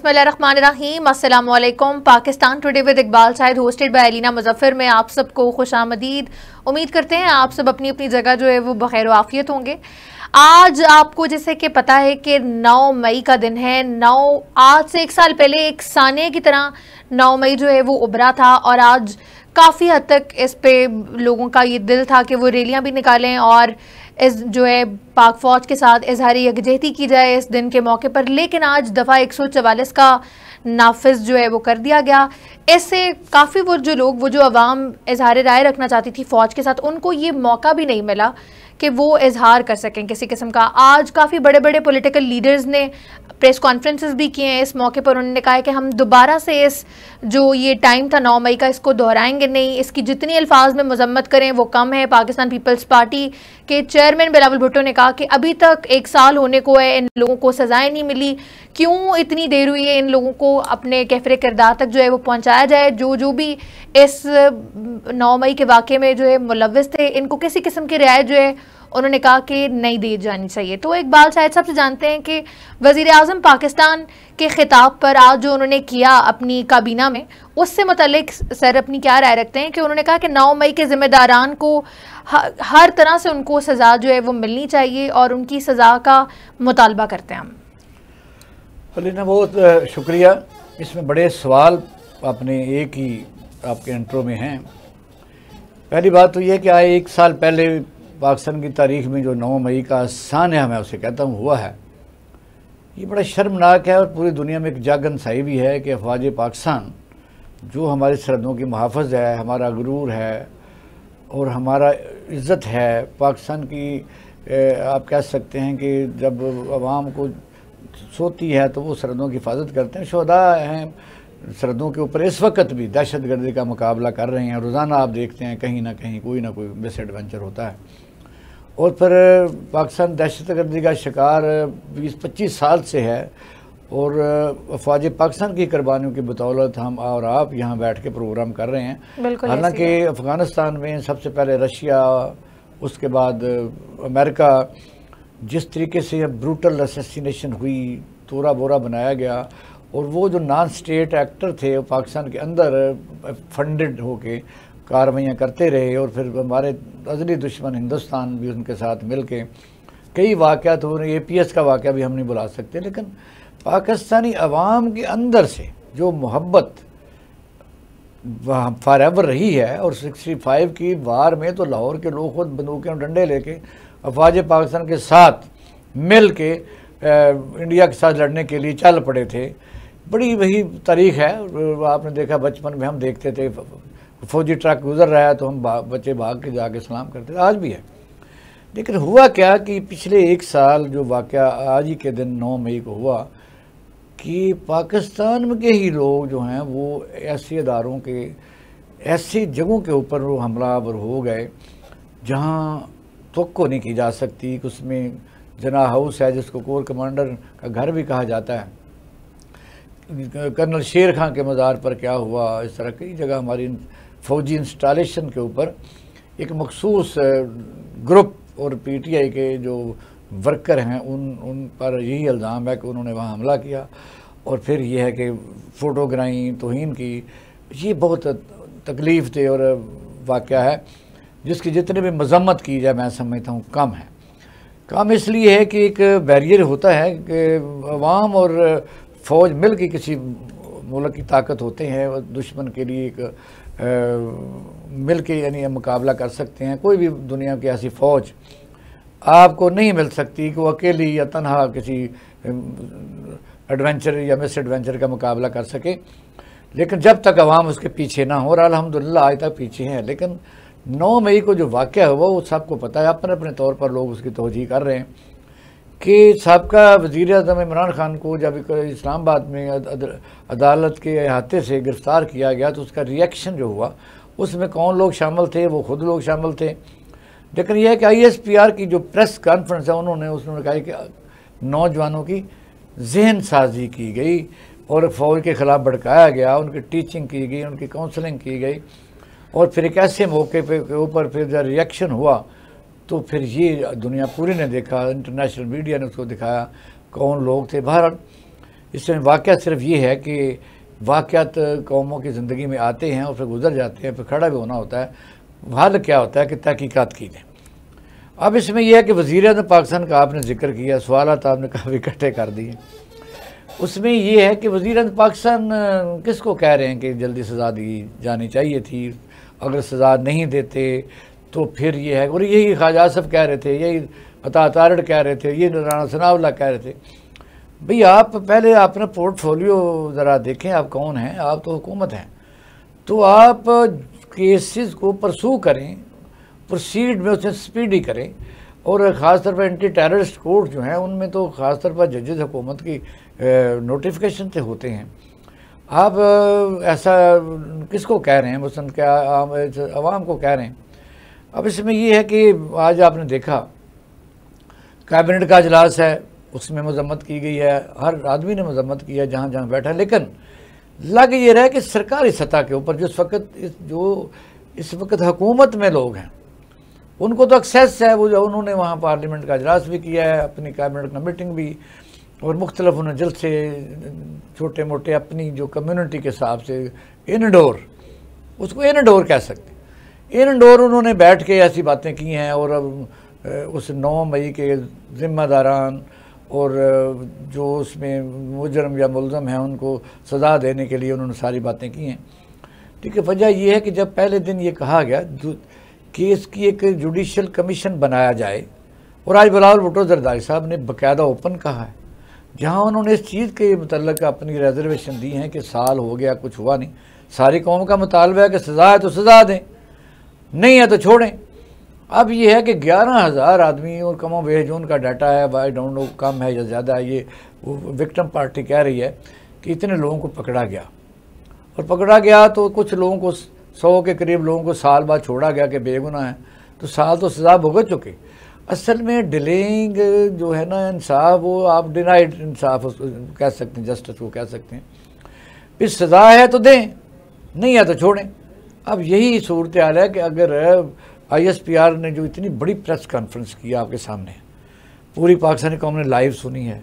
बिस्मिल्लाहिर्रहमानिर्रहीम, अस्सलामु अलैकुम। Pakistan today with Iqbal Shahid hosted by Alina Muzaffar में आप सबको खुशामदीद। उम्मीद करते हैं आप सब अपनी अपनी जगह जो है वो बखैर आफियत होंगे। आज आपको जैसे कि पता है कि 9 मई का दिन है। आज से 1 साल पहले एक साने की तरह 9 मई जो है वो उभरा था और आज काफ़ी हद तक इस पे लोगों का ये दिल था कि वो रैलियां भी निकालें और इस जो है पाक फ़ौज के साथ इजहार यकजहती की जाए इस दिन के मौके पर। लेकिन आज दफ़ा 144 का नाफिज जो है वो कर दिया गया। इससे काफ़ी वो जो अवाम इजहार राय रखना चाहती थी फ़ौज के साथ, उनको ये मौका भी नहीं मिला कि वो इजहार कर सकें किसी किस्म का। आज काफ़ी बड़े बड़े पॉलिटिकल लीडर्स ने प्रेस कॉन्फ्रेंसेस भी किए हैं इस मौके पर। उन्होंने कहा है कि हम दोबारा से इस जो ये टाइम था 9 मई का, इसको दोहराएंगे नहीं। इसकी जितनी अल्फाज में मजम्मत करें वो कम है। पाकिस्तान पीपल्स पार्टी के चेयरमैन बिलावल भुट्टो ने कहा कि अभी तक 1 साल होने को है, इन लोगों को सजाएं नहीं मिली, क्यों इतनी देर हुई है, इन लोगों को अपने कैफरे किरदार तक जो है वो पहुँचाया जाए। जो भी इस 9 मई के वाक़े में जो है मुलव्विस थे, इनको किसी किस्म की रियायत जो है उन्होंने कहा कि नहीं दी जानी चाहिए। तो इकबाल शायद सबसे जानते हैं कि वज़ीर आज़म पाकिस्तान के खिताब पर आज जो उन्होंने किया अपनी काबीना में, उससे मुतल्लिक सर अपनी क्या राय रखते हैं? कि उन्होंने कहा कि 9 मई के ज़िम्मेदारान को हर तरह से उनको सज़ा जो है वो मिलनी चाहिए और उनकी सज़ा का मुतालबा करते हैं हम। अलीना बहुत शुक्रिया। इसमें बड़े सवाल आपने एक ही आपके इंट्रो में हैं। पहली बात तो यह कि आए 1 साल पहले पाकिस्तान की तारीख में जो 9 मई का सान्या मैं उसे कहता हूँ हुआ है, ये बड़ा शर्मनाक है और पूरी दुनिया में एक जागनसाई भी है कि अफवाज पाकिस्तान जो हमारी सरहदों की मुहाफ़िज़ है, हमारा गुरूर है और हमारा इज़्ज़त है पाकिस्तान की। आप कह सकते हैं कि जब आवाम को सोती है तो वो सरहदों की हिफाजत करते हैं। शुहदा हैं सरहदों के ऊपर, इस वक्त भी दहशत गर्दी का मुकाबला कर रहे हैं। रोज़ाना आप देखते हैं कहीं ना कहीं कोई ना कोई मिस एडवेंचर होता है। और फिर पाकिस्तान दहशत गर्दी का शिकार 20-25 साल से है और अफवाज पाकिस्तान की कुर्बानियों की बदौलत हम और आप यहाँ बैठ के प्रोग्राम कर रहे हैं। हालांकि अफ़गानिस्तान में सबसे पहले रशिया, उसके बाद अमेरिका, जिस तरीके से ब्रूटल असैसिनेशन हुई, तोरा बोरा बनाया गया और वो जो नॉन स्टेट एक्टर थे वो पाकिस्तान के अंदर फंडेड होके कार्रवाइयाँ करते रहे और फिर हमारे अज़ली दुश्मन हिंदुस्तान भी उनके साथ मिल के कई वाक़यात हो रहे। APS का वाक़या भी हम नहीं बुला सकते, लेकिन पाकिस्तानी अवाम के अंदर से जो मोहब्बत फॉर एवर रही है। और 65 की वार में तो लाहौर के लोग खुद बंदूकें और डंडे लेके अफवाज पाकिस्तान के साथ मिल के इंडिया के साथ लड़ने के लिए चल पड़े थे। बड़ी वही तारीख है। आपने देखा बचपन में हम देखते थे फौजी ट्रक गुजर रहा है तो हम बच्चे भाग के जाके सलाम करते थे, आज भी है। लेकिन हुआ क्या कि पिछले 1 साल जो वाक़या आज ही के दिन 9 मई को हुआ कि पाकिस्तान में के ही लोग जो हैं वो ऐसे इदारों के, ऐसी जगहों के ऊपर वो हमलावर हो गए जहाँ तवक्को नहीं की जा सकती। उसमें जना हाउस है जिसको कोर कमांडर का घर भी कहा जाता है। कर्नल शेर खां के मज़ार पर क्या हुआ, इस तरह कई जगह हमारी फ़ौजी इंस्टॉलेशन के ऊपर एक मखसूस ग्रुप और PTI के जो वर्कर हैं उन पर यही इल्ज़ाम है कि उन्होंने वहाँ हमला किया और फिर यह है कि फ़ोटो गिराई, तौहीन की। ये बहुत तकलीफ़ दे और वाक़या है जिसकी जितनी भी मज़म्मत की जाए मैं समझता हूँ कम है। कम इसलिए है कि एक बैरियर होता है कि अवाम और फ़ौज मिल के किसी मुल्क की ताकत होते हैं और दुश्मन के लिए एक मिल के यानी मुकाबला कर सकते हैं। कोई भी दुनिया की ऐसी फ़ौज आपको नहीं मिल सकती कि वो अकेली या तनहा किसी एडवेंचर या मिस एडवेंचर का मुकाबला कर सके। लेकिन जब तक अवाम उसके पीछे ना हो, और अल्हम्दुलिल्लाह आज तक पीछे हैं। लेकिन 9 मई को जो वाक़या हुआ वो सबको पता है, अपने अपने तौर पर लोग उसकी तवजीह कर रहे हैं कि साबका वज़ीर आज़म इमरान खान को जब इस्लामाबाद में अदालत के अहाते से गिरफ़्तार किया गया तो उसका रिएक्शन जो हुआ उसमें कौन लोग शामिल थे, वो खुद लोग शामिल थे। लेकिन यह है कि ISPR की जो प्रेस कॉन्फ्रेंस है उसने कहा कि नौजवानों की जहन साजी की गई और फ़ौज के ख़िलाफ़ भड़काया गया, उनकी टीचिंग की गई, उनकी काउंसलिंग की गई। और फिर एक ऐसे मौके पे के ऊपर फिर जब रिएक्शन हुआ तो फिर ये दुनिया पूरी ने देखा, इंटरनेशनल मीडिया ने उसको दिखाया कौन लोग थे। बहरहाल इसमें वाक़या सिर्फ ये है कि वाक़यात कौमों की ज़िंदगी में आते हैं और फिर गुजर जाते हैं, फिर खड़ा भी होना होता है। हल क्या होता है कि तहकीकात की जाए। अब इसमें यह है कि वज़ीर-ए-आज़म पाकिस्तान का आपने जिक्र किया, सवालात आपने काफ़ी इकट्ठे कर दिए। उसमें ये है कि वज़ीर-ए-आज़म पाकिस्तान किसको कह रहे हैं कि जल्दी सज़ा दी जानी चाहिए थी, अगर सज़ा नहीं देते तो फिर ये है। और यही ख्वाजा आसिफ कह रहे थे, यही अता तारड़ कह रहे थे, ये राना सनाउल्लाह कह रहे थे। भाई आप पहले अपना पोर्टफोलियो ज़रा देखें, आप कौन हैं, आप तो हुकूमत हैं, तो आप केसेस को परसू करें, प्रोसीड में उसे स्पीडी करें। और ख़ास तौर पर एंटी टेररिस्ट कोर्ट जो हैं उनमें तो ख़ास तौर पर जजेस हुकूमत की नोटिफिकेशन से होते हैं। आप ऐसा किसको कह रहे हैं, मसलन क्या आवाम को कह रहे हैं। अब इसमें ये है कि आज आपने देखा कैबिनेट का इजलास है, उसमें मजम्मत की गई है, हर आदमी ने मजम्मत की है जहाँ जहाँ बैठा है, लेकिन लग ये रहा है कि सरकारी सतह के ऊपर जो इस वक्त हुकूमत में लोग हैं उनको तो एक्सेस है, वो जो उन्होंने वहाँ पार्लियामेंट का इजलास भी किया है, अपनी कैबिनेट का मीटिंग भी, और मुख्तलिफ उन्होंने जलसे छोटे मोटे अपनी जो कम्युनिटी के हिसाब से इनडोर, उसको इनडोर कह सकते, इनडोर उन्होंने बैठ के ऐसी बातें की हैं। और उस 9 मई के ज़िम्मेदारान और जो उसमें मुजरम या मुलज़म हैं उनको सज़ा देने के लिए उन्होंने सारी बातें की हैं। ठीक है, वजह यह है कि जब पहले दिन ये कहा गया कि इसकी एक जुडिशल कमीशन बनाया जाए, और आज बिलावल भुट्टो ज़रदारी साहब ने बाकायदा ओपन कहा है, जहाँ उन्होंने इस चीज़ के मतलब अपनी रिजर्वेशन दी हैं कि साल हो गया कुछ हुआ नहीं, सारी कौम का मुतालबा है कि सज़ा है तो सज़ा दें, नहीं है तो छोड़ें। अब ये है कि 11,000 आदमी और कमो बेश जो उनका डाटा है, आई डोंट नो कम है या ज़्यादा है, ये विक्टिम पार्टी कह रही है कि इतने लोगों को पकड़ा गया, और पकड़ा गया तो कुछ लोगों को 100 के करीब लोगों को साल बाद छोड़ा गया कि बेगुनाह है, तो साल तो सज़ा भुगत चुके। असल में डिलेइंग जो है ना इंसाफ, वो आप डिनाइड इंसाफ कह सकते हैं, जस्टिस को कह सकते हैं। फिर सज़ा है तो दें, नहीं है तो छोड़ें। अब यही सूरत हाल है कि अगर ISPR ने जो इतनी बड़ी प्रेस कॉन्फ्रेंस की आपके सामने, पूरी पाकिस्तानी कौम ने लाइव सुनी है,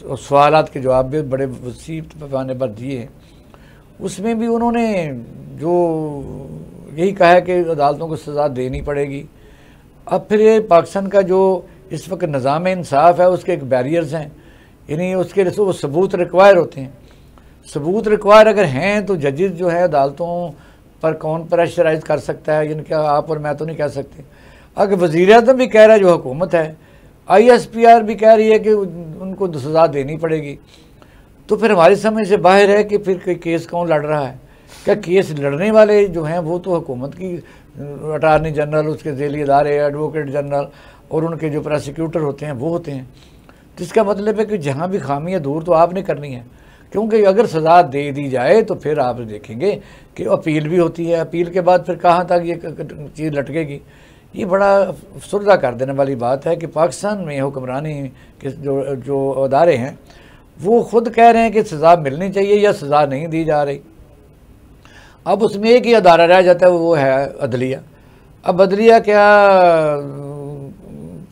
सवालात के जवाब भी बड़े वसी पैमाने पर दिए हैं, उसमें भी उन्होंने जो यही कहा है कि अदालतों को सज़ा देनी पड़ेगी। अब फिर ये पाकिस्तान का जो इस वक्त निज़ाम इंसाफ है उसके एक बैरियर्स हैं, यानी उसके लिए वो सबूत रिक्वायर होते हैं। सबूत रिक्वायर अगर हैं तो जजेस जो है अदालतों पर कौन प्रेशराइज कर सकता है, यानी क्या आप और मैं तो नहीं कह सकते। अगर वज़ीर-ए-आज़म भी कह रहा है जो हुकूमत है, ISPR भी कह रही है कि उनको सज़ा देनी पड़ेगी, तो फिर हमारी समझ से बाहर है कि फिर केस कौन लड़ रहा है। क्या केस लड़ने वाले जो हैं वो तो हुकूमत की अटारनी जनरल, उसके ज़ेली इदारे, एडवोकेट जनरल और उनके जो प्रोसिक्यूटर होते हैं वो होते हैं। तो इसका मतलब है कि जहाँ भी खामी है दूर तो आपने करनी है, क्योंकि अगर सज़ा दे दी जाए तो फिर आप देखेंगे कि अपील भी होती है, अपील के बाद फिर कहाँ तक ये चीज़ लटकेगी। ये बड़ा अफसरदा कर देने वाली बात है कि पाकिस्तान में हुक्मरानी के जो अदारे हैं वो खुद कह रहे हैं कि सज़ा मिलनी चाहिए या सज़ा नहीं दी जा रही। अब उसमें एक ही अदारा रह जाता है, वो है अदलिया। अब अदलिया क्या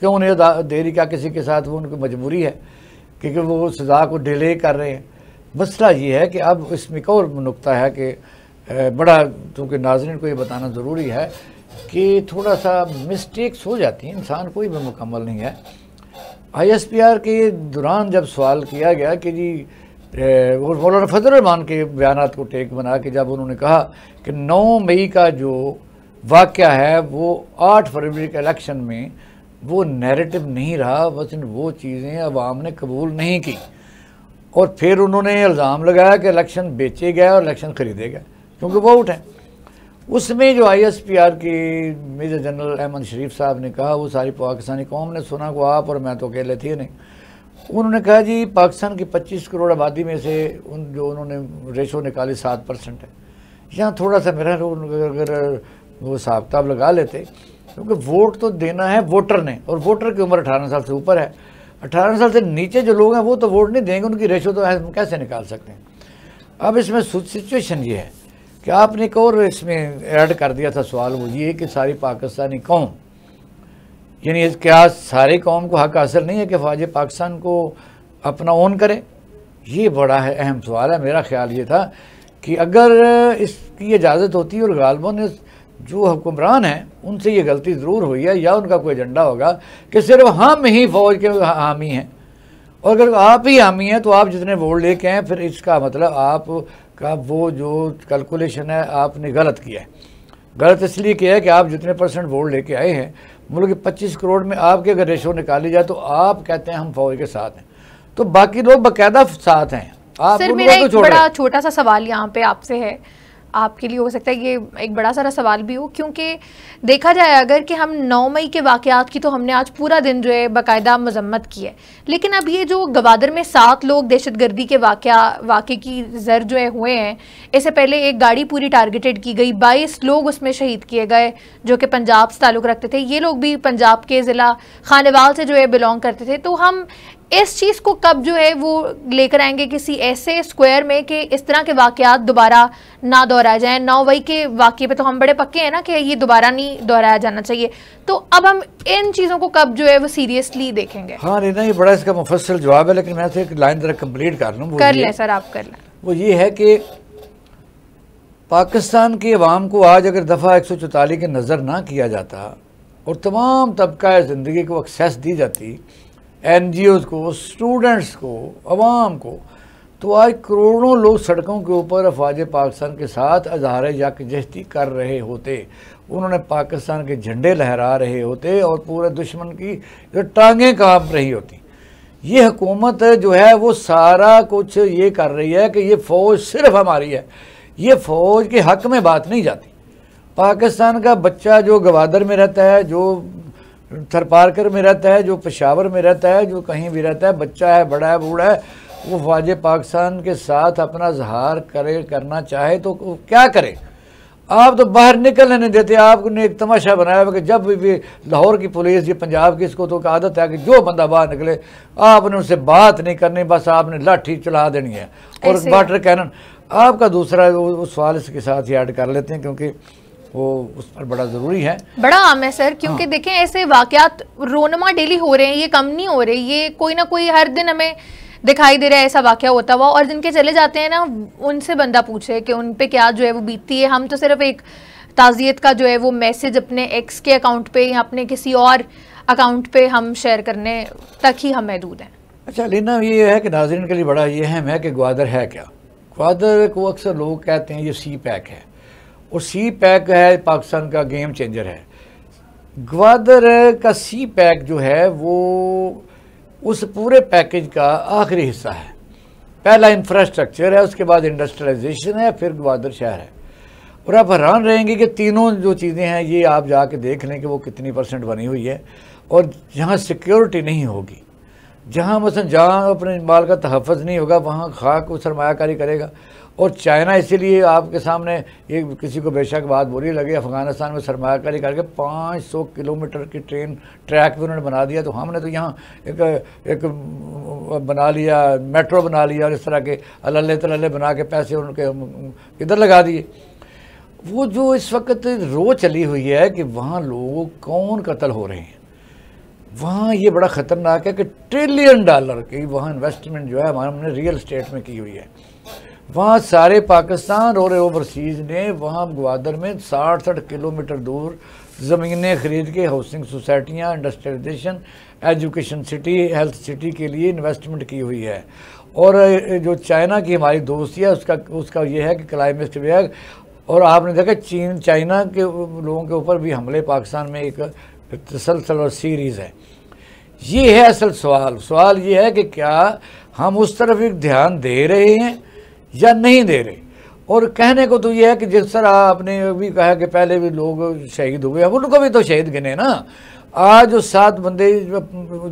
क्यों नहीं दे रही, क्या किसी के साथ वो उनकी मजबूरी है क्योंकि वो सज़ा को डिले कर रहे हैं। मसला ये है कि अब इसमें एक और नुक्ता है कि बड़ा, चूँकि नाज़रीन को ये बताना ज़रूरी है कि थोड़ा सा मिस्टेक्स हो जाती हैं, इंसान कोई भी मुकम्मल नहीं है। ISPR के दौरान जब सवाल किया गया कि जी मौलाना फजल रहमान के बयानात को टेक बना के जब उन्होंने कहा कि 9 मई का जो वाक़या है वो 8 फरवरी के इलेक्शन में वो नैरेटिव नहीं रहा, बस वो चीज़ें अवाम ने कबूल नहीं की, और फिर उन्होंने इल्ज़ाम लगाया कि इलेक्शन बेचे गए और इलेक्शन ख़रीदे गए क्योंकि वोट है। उसमें जो ISPR की मेजर जनरल अहमद शरीफ साहब ने कहा, वो सारी पाकिस्तानी कौम ने सुना, को आप और मैं तो अकेले थे नहीं। उन्होंने कहा जी पाकिस्तान की 25 करोड़ आबादी में से जो उन्होंने रेशो निकाली 7% है। यहाँ थोड़ा सा मेरा अगर वो हिसाब किताब लगा लेते, क्योंकि वोट तो देना है वोटर ने, और वोटर की उम्र 18 साल से ऊपर है। 18 साल से नीचे जो लोग हैं वो तो वोट नहीं देंगे, उनकी रेशो तो हम कैसे निकाल सकते हैं। अब इसमें सिचुएशन ये है कि आपने एक और इसमें ऐड कर दिया था सवाल, वो ये कि सारी पाकिस्तानी कौम, यानी क्या सारी कौम को हक हासिल नहीं है कि फ़ौज पाकिस्तान को अपना ओन करे, ये बड़ा है अहम सवाल है। मेरा ख्याल ये था कि अगर इसकी इजाज़त होती और गालिबन जो हुक्मरान हैं उनसे ये गलती ज़रूर हुई है, या उनका कोई एजेंडा होगा कि सिर्फ हम ही फ़ौज के हामी हैं, और अगर आप ही हामी हैं तो आप जितने वोट लेके आए, फिर इसका मतलब आपका वो जो कैलकुलेशन है आपने गलत किया है। गलत इसलिए किया है कि आप जितने % वोट लेके आए हैं, मुल्क के 25 करोड़ में आपके अगर रेशो निकाली जाए तो आप कहते हैं हम फौज के साथ हैं, तो बाकी लोग बाकायदा साथ हैं। आप सर मेरा एक बड़ा छोटा सा सवाल यहाँ पे आपसे है, आपके लिए हो सकता है ये एक बड़ा सारा सवाल भी हो, क्योंकि देखा जाए अगर कि हम 9 मई के वाक़यात की तो हमने आज पूरा दिन जो है बाकायदा मजम्मत की है, लेकिन अब ये जो गवादर में 7 लोग दहशतगर्दी के वाक़े की जर जो है हुए हैं, इससे पहले एक गाड़ी पूरी टारगेटेड की गई, 22 लोग उसमें शहीद किए गए जो कि पंजाब से ताल्लुक़ रखते थे, ये लोग भी पंजाब के ज़िला खानेवाल से जो है बिलोंग करते थे। तो हम इस चीज़ को कब जो है वो लेकर आएंगे किसी ऐसे स्क्वायर में कि इस तरह के वाक़यात दोबारा ना दोहराए जाएं? 9 मई के वाक़े पे तो हम बड़े पक्के हैं ना कि ये दोबारा नहीं दोहराया जाना चाहिए, तो अब हम इन चीज़ों को कब जो है वो सीरियसली देखेंगे? हाँ रीना, ये बड़ा इसका मुफस्सल जवाब है, लेकिन मैं तो एक लाइन जरा कंप्लीट कर लूँ। कर लें सर, आप कर लें। वो ये है कि पाकिस्तान की अवाम को आज अगर दफ़ा 144 की नज़र ना किया जाता और तमाम तबका ज़िंदगी को एक्सेस दी जाती, NGOs को, स्टूडेंट्स को, अवाम को, तो आज करोड़ों लोग सड़कों के ऊपर अफवाज पाकिस्तान के साथ इज़हार यकजहती कर रहे होते, उन्होंने पाकिस्तान के झंडे लहरा रहे होते और पूरे दुश्मन की जो टांगें कांप रही होती। ये हुकूमत जो है वो सारा कुछ ये कर रही है कि ये फ़ौज सिर्फ हमारी है, ये फ़ौज के हक़ में बात नहीं जाती। पाकिस्तान का बच्चा जो गवादर में रहता है, जो थरपारकर में रहता है, जो पेशावर में रहता है, जो कहीं भी रहता है, बच्चा है, बड़ा है, बूढ़ा है, वो फ़ौज पाकिस्तान के साथ अपना इज़हार करना चाहे तो क्या करे? आप तो बाहर निकलने नहीं देते। आपने एक तमाशा बनाया हुआ कि जब भी लाहौर की पुलिस, ये पंजाब की, इसको तो आदत है कि जो बंदा बाहर निकले आपने उससे बात नहीं करनी, बस आपने लाठी चला देनी है और वाटर कैनन। आपका दूसरा उस सवाल इसके साथ ही ऐड कर लेते हैं क्योंकि वो उस पर बड़ा ज़रूरी है, बड़ा आम है सर, क्योंकि हाँ। देखें ऐसे वाक़यात रोनमा डेली हो रहे हैं, ये कम नहीं हो रहे, ये कोई ना कोई हर दिन हमें दिखाई दे रहा है ऐसा वाक़या होता हुआ। और जिनके चले जाते हैं ना, उनसे बंदा पूछे कि उन पे क्या जो है वो बीतती है। हम तो सिर्फ एक ताज़ियत का जो है वो मैसेज अपने एक्स के अकाउंट पे या अपने किसी और अकाउंट पे हम शेयर करने तक ही हम महदूद हैं। अच्छा लीना, ये है कि नाज़रीन के लिए बड़ा ये अहम है कि ग्वादर है क्या। ग्वादर को अक्सर लोग कहते हैं ये सी पैक है, और सी पैक है पाकिस्तान का गेम चेंजर है। ग्वादर का सी पैक जो है वो उस पूरे पैकेज का आखिरी हिस्सा है। पहला इंफ्रास्ट्रक्चर है, उसके बाद इंडस्ट्रियलाइजेशन है, फिर ग्वादर शहर है। और आप हैरान रहेंगे कि तीनों जो चीज़ें हैं ये आप जाके देख लें कि वो कितनी % बनी हुई है। और जहाँ सिक्योरिटी नहीं होगी, जहाँ मसलन जहाँ अपने माल का तहफ़्फ़ुज़ नहीं होगा, वहाँ खाक को सरमायाकारी करेगा। और चाइना इसीलिए आपके सामने ये किसी को बेशक बात बुरी लगे, अफ़गानिस्तान में सरमायाकारी करके 500 किलोमीटर की ट्रैक भी उन्होंने बना दिया। तो हमने तो यहाँ एक बना लिया, मेट्रो बना लिया, और इस तरह के अल्ले तल्ले बना के पैसे उनके किधर लगा दिए। वो जो इस वक्त रो चली हुई है कि वहाँ लोग कौन कत्ल हो रहे हैं, वहाँ ये बड़ा ख़तरनाक है कि $1 ट्रिलियन की वहाँ इन्वेस्टमेंट जो है हमने रियल इस्टेट में की हुई है। वहाँ सारे पाकिस्तान और ओवरसीज़ ने वहाँ ग्वादर में 60-60 किलोमीटर दूर ज़मीनें ख़रीद के हाउसिंग सोसाइटियाँ, industrialisation, education city, health city के लिए इन्वेस्टमेंट की हुई है। और जो चाइना की हमारी दोस्ती है उसका ये है कि क्लाइमेट वेयर, और आपने देखा चाइना के लोगों के ऊपर भी हमले पाकिस्तान में एक तसलसल और सीरीज़ है। ये है असल सवाल ये है कि क्या हम उस तरफ एक ध्यान दे रहे हैं या नहीं दे रहे। और कहने को तो ये है कि जिस तरह आपने भी कहा कि पहले भी लोग शहीद हुए, उनको भी तो शहीद गिने ना। आज जो 7 बंदे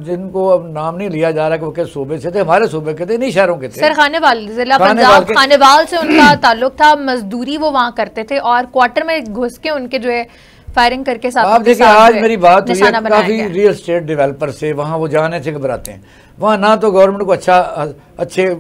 जिनको अब नाम नहीं लिया जा रहा कि वो किस सूबे से थे, हमारे सूबे के थे, नहीं शहरों के थे। सर खानेवाल, जिला पंजाब खानेवाल से उनका ताल्लुक था, मजदूरी वो वहाँ करते थे और क्वार्टर में घुस के उनके जो है फायरिंग करके साथ। आप देखिए आज मेरी बात हुई है काफ़ी रियल एस्टेट डेवलपर से, वहाँ वो जाने से घबराते हैं। वहाँ ना तो गवर्नमेंट को अच्छे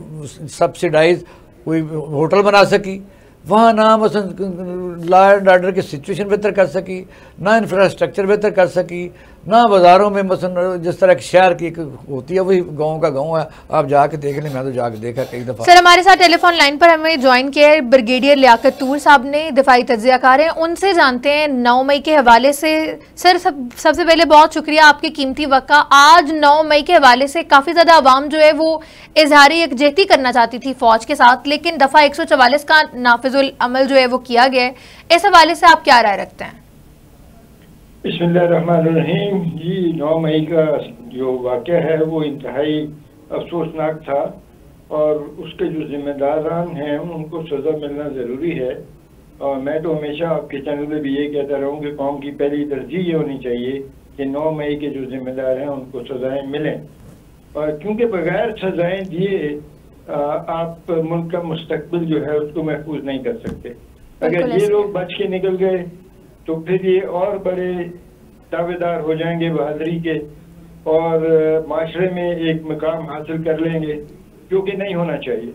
सब्सिडाइज कोई होटल बना सकी, वहाँ ना मसलन लॉ एंड ऑर्डर की सिचुएशन बेहतर कर सकी, ना इंफ्रास्ट्रक्चर बेहतर कर सकी, ना बाज़ारों में मसलन जिस तरह शहर की होती है वही गाँव का गाँव है, आप जाके देख लें, मैं तो जाके देखा कई दफ़ा। सर हमारे साथ टेलीफोन लाइन पर हमें ज्वाइन किया है ब्रिगेडियर लियाकत तूर साहब ने, दिफाई तज्जियाकार हैं, उनसे जानते हैं 9 मई के हवाले से। सर सबसे पहले बहुत शुक्रिया आपके कीमती वक्त का। आज 9 मई के हवाले से काफ़ी ज़्यादा आवाम जो है वो इजहारी यकजहती करना चाहती थी फ़ौज के साथ, लेकिन दफ़ा 144 का नाफिजुल अमल जो है वो किया गया है, इस हवाले से आप क्या राय रखते हैं? बिस्मिल्लाहिर्रहमानिर्रहीम। जी 9 मई का जो वाक़या है वो इंतहाई अफसोसनाक था और उसके जो जिम्मेदारान हैं उनको सज़ा मिलना ज़रूरी है। और मैं तो हमेशा आपके चैनल में भी ये कहता रहूँ कि कौम की पहली तरजीह ये होनी चाहिए कि 9 मई के जो जिम्मेदार हैं उनको सज़ाएँ मिलें, और क्योंकि बगैर सज़ाएँ दिए आप मुल्क का मुस्तकबिल जो है उसको महफूज नहीं कर सकते। अगर ये लोग बच के निकल गए तो फिर ये और बड़े दावेदार हो जाएंगे बहादुरी के और माशरे में एक मकाम हासिल कर लेंगे, जो कि नहीं होना चाहिए।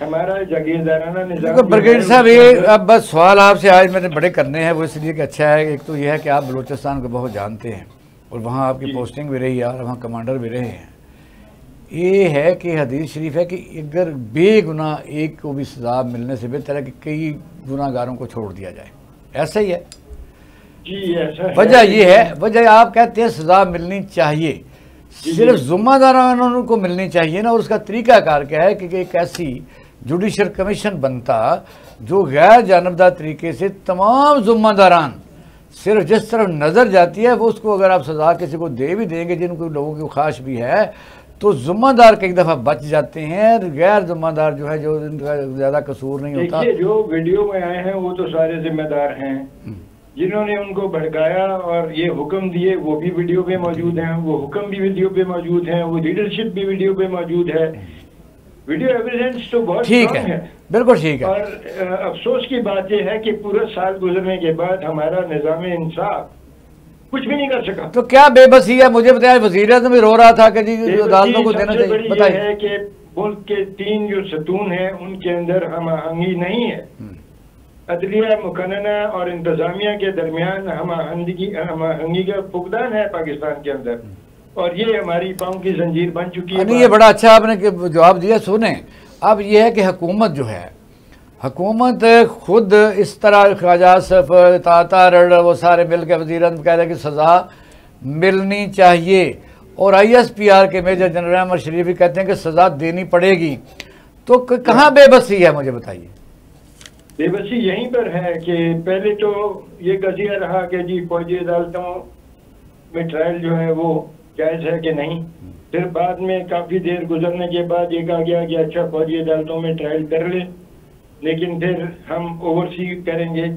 हमारा जागीरदाराना निज़ाम। ब्रिगेडियर साहब, ये अब बस सवाल आपसे आज मैंने बड़े करने हैं, वो इसलिए कि अच्छा है, एक तो यह है कि आप बलूचिस्तान को बहुत जानते हैं और वहाँ आपकी पोस्टिंग भी रही है और वहाँ कमांडर भी रहे हैं। ये है कि हदीस शरीफ है कि अगर बेगुनाह एक को भी सजा मिलने से बेहतर है कि कई गुनाहगारों को छोड़ दिया जाए। ऐसा ही है जी, ऐसा वजह ये है, वजह आप कहते हैं सजा मिलनी चाहिए, सिर्फ जुम्मेदारान को मिलनी चाहिए ना। और उसका तरीकाकार क्या है कि एक ऐसी जुडिशल कमीशन बनता जो गैर जानबदार तरीके से तमाम जुम्मेदारान सिर्फ जिस तरफ नज़र जाती है वो उसको अगर आप सजा किसी को दे भी देंगे जिनको लोगों की ख्वाहिश भी है तो जुम्मेदार कई दफ़ा बच जाते हैं, गैर जुम्मेदार जो है जो इनका ज़्यादा कसूर नहीं होता। जो वीडियो में आए हैं वो तो सारे जिम्मेदार हैं, जिन्होंने उनको भड़काया और ये हुक्म दिए वो भी वीडियो पे मौजूद हैं, वो हुक्म भी वीडियो पे मौजूद हैं, वो लीडरशिप भी वीडियो पे मौजूद है। वीडियो एविडेंस तो बहुत ठीक है, बिल्कुल ठीक है। और अफसोस की बात यह है कि पूरा साल गुजरने के बाद हमारा निज़ाम इंसाफ कुछ भी नहीं कर सका। तो क्या बेबसी है, मुझे बताया। वज़ीर-ए-आज़म भी रो रहा था कि जी अदालतों को देना चाहिए। बताइए। है कि मुल्क के 3 जो सतून हैं उनके अंदर हम आहंगी नहीं है। अदलिया, मुकन्ना और इंतजामिया के दरमियान हम आहंगी का फुकदान है पाकिस्तान के अंदर, और ये हमारी पाँव की जंजीर बन चुकी है। नहीं, ये बड़ा अच्छा आपने जवाब दिया। सुने, अब ये है कि हुकूमत जो है, हुकूमत खुद इस तरह ख्वाजा आसफ, ताता रड़ वो सारे मिल के वज़ीर-ए-आज़म कह रहे हैं कि सज़ा मिलनी चाहिए, और ISPR के मेजर जनरल अहमद शरीफ भी कहते हैं कि सज़ा देनी पड़ेगी। तो कहाँ बेबसी है, मुझे बताइए। बेबसी यहीं पर है कि पहले तो ये कज़िया रहा कि जी फौजी अदालतों में ट्रायल जो है वो जायज़ है कि नहीं। फिर बाद में काफ़ी देर गुजरने के बाद ये कहा गया कि अच्छा फौजी अदालतों में ट्रायल कर ले, लेकिन फिर हम ओवरसी करेंगे।